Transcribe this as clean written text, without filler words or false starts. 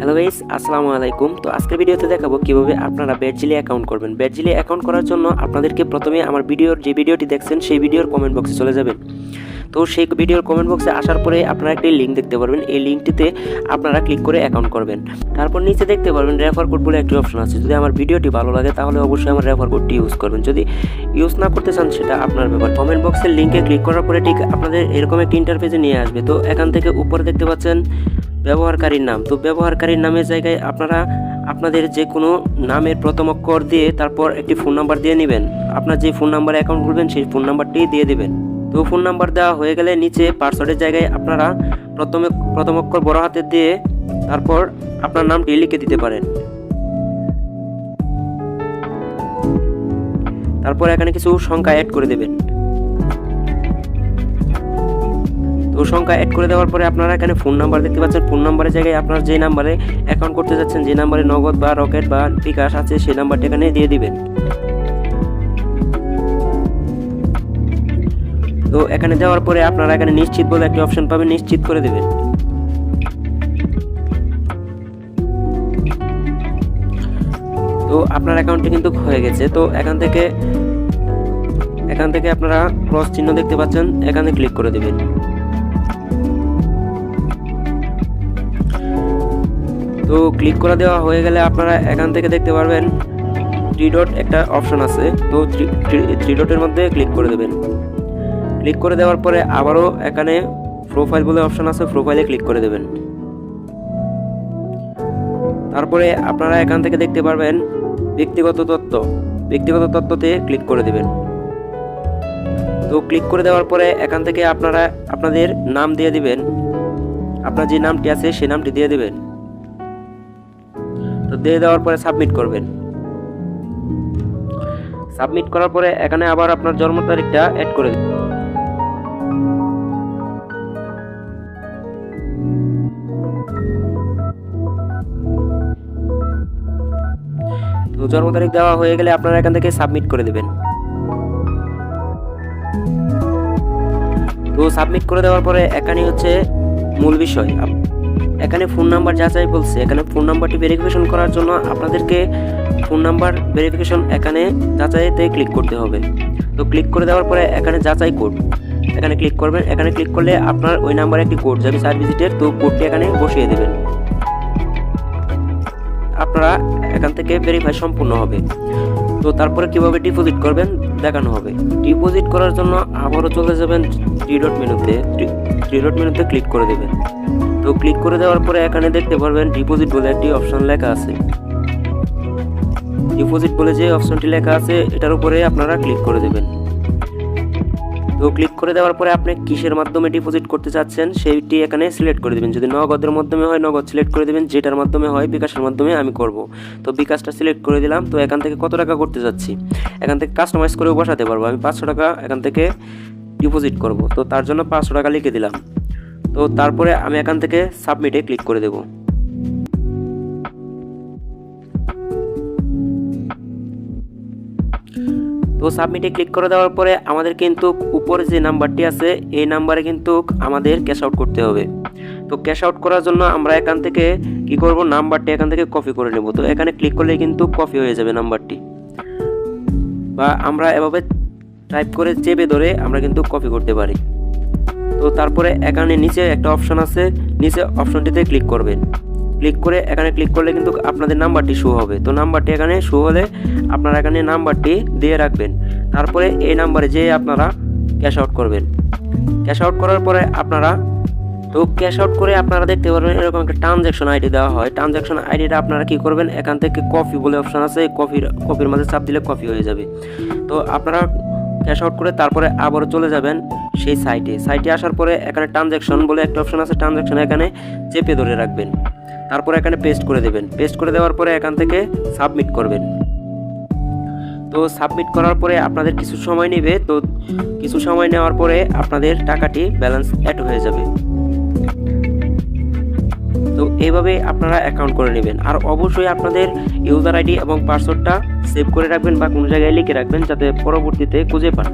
Hello guys, আসসালামু আলাইকুম। তো আজকের ভিডিওতে দেখাবো কিভাবে আপনারা বেডজিলি অ্যাকাউন্ট করবেন। বেডজিলি অ্যাকাউন্ট করার জন্য আপনাদেরকে প্রথমে আমার যে ভিডিওটি দেখছেন সেই ভিডিওর কমেন্ট বক্সে চলে যাবেন। তো সেই ভিডিওর কমেন্ট বক্সে আসার পরে আপনারা একটি লিঙ্ক দেখতে পারবেন। এই লিঙ্কটিতে আপনারা ক্লিক করে অ্যাকাউন্ট করবেন। তারপর নিচে দেখতে পারবেন রেফার কোড বলে একটি অপশন আছে। যদি আমার ভিডিওটি ভালো লাগে তাহলে অবশ্যই আমার রেফার কোডটি ইউজ করবেন। যদি ইউজ না করতে চান সেটা আপনার ব্যাপার। কমেন্ট বক্সের লিঙ্কে ক্লিক করার পরে ঠিক আপনাদের এরকম একটি ইন্টারফেসে নিয়ে আসবে। তো এখান থেকে উপরে দেখতে পাচ্ছেন ব্যবহারকারীর নাম। তো ব্যবহারকারীর নামের জায়গায় আপনারা আপনাদের যে কোনো নামের প্রথম অক্ষর দিয়ে তারপর একটি ফোন নাম্বার দিয়ে নেবেন। আপনার যে ফোন নাম্বারে অ্যাকাউন্ট খুলবেন সেই ফোন নাম্বারটি দিয়ে দেবেন। তো ফোন নাম্বার দেওয়া হয়ে গেলে নিচে পাসওয়ার্ডের জায়গায় আপনারা প্রথম অক্ষর বড় হাতে দিয়ে তারপর আপনার নামটি লিখে দিতে পারেন। তারপর এখানে কিছু সংখ্যা অ্যাড করে দেবেন। তো সংখ্যা অ্যাড করে দেওয়ার পরে আপনারা এখানে ফোন নাম্বার দেখতে পাচ্ছেন। ফোন নাম্বারের জায়গায় আপনার যে নাম্বারে অ্যাকাউন্ট করতে যাচ্ছেন, যে নাম্বারে নগদ বা রকেট বা বিকাশ আছে সেই নাম্বারটি এখানে দিয়ে দিবেন। তো এখানে দেওয়ার পরে আপনারা এখানে নিশ্চিত বলে একটি অপশন পাবেন, নিশ্চিত করে দেবেন। তো আপনার অ্যাকাউন্টটি কিন্তু হয়ে গেছে। তো এখান থেকে আপনারা ক্রস চিহ্ন দেখতে পাচ্ছেন, এখানে ক্লিক করে দেবেন। তো ক্লিক করে দেওয়া হয়ে গেলে আপনারা এখান থেকে দেখতে পারবেন 3 ডট একটা অপশন আছে। তো 3 ডটের মধ্যে ক্লিক করে দেবেন। ক্লিক করে দেওয়ার পরে আবারও এখানে প্রোফাইল বলে অপশন আছে, প্রোফাইলে ক্লিক করে দেবেন। তারপরে আপনারা এখান থেকে দেখতে পারবেন ব্যক্তিগত তথ্যতে ক্লিক করে দেবেন। তো ক্লিক করে দেওয়ার পরে এখান থেকে আপনারা আপনাদের নাম দিয়ে দিবেন। আপনার যে নামটি আছে সেই নামটি দিয়ে দিবেন। তো দিয়ে দেওয়ার পরে সাবমিট করবেন। সাবমিট করার পরে এখানে আবার আপনার জন্ম তারিখটা অ্যাড করে দেবেন। তো জন্ম তারিখ দেওয়া হয়ে গেলে আপনারা এখান থেকে সাবমিট করে দেবেন। তো সাবমিট করে দেওয়ার পরে এখানে হচ্ছে মূল বিষয়, এখানে ফোন নাম্বার যাচাই বলছে। এখানে ফোন নাম্বারটি ভেরিফিকেশন করার জন্য আপনাদেরকে ফোন নাম্বার ভেরিফিকেশন এখানে যাচাইতে ক্লিক করতে হবে। তো ক্লিক করে দেওয়ার পরে এখানে যাচাই কোড এখানে ক্লিক করবেন। এখানে ক্লিক করলে আপনার ওই নাম্বারে একটি কোড যাবে 4 ডিজিটের। তো কোডটি এখানে বসিয়ে দেবেন। আপনারা এখান থেকে ভেরিফাই সম্পূর্ণ হবে। তো তারপরে কিভাবে ডিপোজিট করবেন দেখানো হবে। ডিপোজিট করার জন্য আবারও চলে যাবেন 3 ডট মেনুতে ক্লিক করে দেবেন। তো ক্লিক করে দেওয়ার পরে এখানে দেখতে পারবেন ডিপোজিট বলে একটি অপশন লেখা আছে। ডিপোজিট বলে যে অপশনটি লেখা আছে এটার উপরে আপনারা ক্লিক করে দেবেন। তো ক্লিক করে দেওয়ার পরে আপনি কিসের মাধ্যমে ডিপোজিট করতে চাচ্ছেন সেইটি এখানে সিলেক্ট করে দেবেন। যদি নগদের মাধ্যমে হয় নগদ সিলেক্ট করে দেবেন, যেটার মাধ্যমে হয় বিকাশের মাধ্যমে আমি করব। তো বিকাশটা সিলেক্ট করে দিলাম। তো এখান থেকে কত টাকা করতে যাচ্ছি এখান থেকে কাস্টমাইজ করেও বসাতে পারবো। আমি 500 টাকা এখান থেকে ডিপোজিট করব। তো তার জন্য 500 টাকা লিখে দিলাম। তো তারপরে আমি এখান থেকে সাবমিটে ক্লিক করে দেব। তো সাবমিটে ক্লিক করে দেওয়ার পরে আমাদের কিন্তু উপরে যে নাম্বারটি আছে এই নাম্বারে কিন্তু আমাদের ক্যাশ আউট করতে হবে। তো ক্যাশ আউট করার জন্য আমরা এখান থেকে কি করব, নাম্বারটি এখান থেকে কপি করে নেব। তো এখানে ক্লিক করলে কিন্তু কপি হয়ে যাবে নাম্বারটি, বা আমরা এভাবে টাইপ করে চেপে ধরে আমরা কিন্তু কপি করতে পারি। তো তারপরে এখানে নিচে একটা অপশন আছে, নিচে অপশনটিতে ক্লিক করবেন। ক্লিক করে এখানে ক্লিক করলে কিন্তু আপনাদের নাম্বারটি শো হবে। তো নাম্বারটি এখানে শো হলে আপনারা এখানে নাম্বারটি দিয়ে রাখবেন। তারপরে এই নাম্বারে যেয়ে আপনারা ক্যাশ আউট করবেন। ক্যাশ আউট করার পরে ক্যাশ আউট করে আপনারা দেখতে পারবেন এরকম একটা ট্রানজ্যাকশন আইডি দেওয়া হয়। ট্রানজ্যাকশন আইডিটা আপনারা কি করবেন, এখান থেকে কপি বলে অপশন আছে, কপির মাঝে চাপ দিলে কপি হয়ে যাবে। তো আপনারা ক্যাশ আউট করে তারপরে আবারও চলে যাবেন সেই সাইটে আসার পরে এখানে ট্রানজ্যাকশন বলে একটা অপশন আছে, ট্রানজ্যাকশন এখানে চেপে ধরে রাখবেন। তারপরে এখানে পেস্ট করে দেবেন। পেস্ট করে দেওয়ার পরে এখান থেকে সাবমিট করবেন। তো সাবমিট করার পরে আপনাদের কিছু সময় নেবে। তো কিছু সময় নেওয়ার পরে আপনাদের টাকাটি ব্যালেন্স অ্যাড হয়ে যাবে। তো এইভাবে আপনারা অ্যাকাউন্ট করে নেবেন। আর অবশ্যই আপনাদের ইউজার আইডি এবং পাসওয়ার্ডটা সেভ করে রাখবেন বা কোনো জায়গায় লিখে রাখবেন যাতে পরবর্তীতে খুঁজে পান।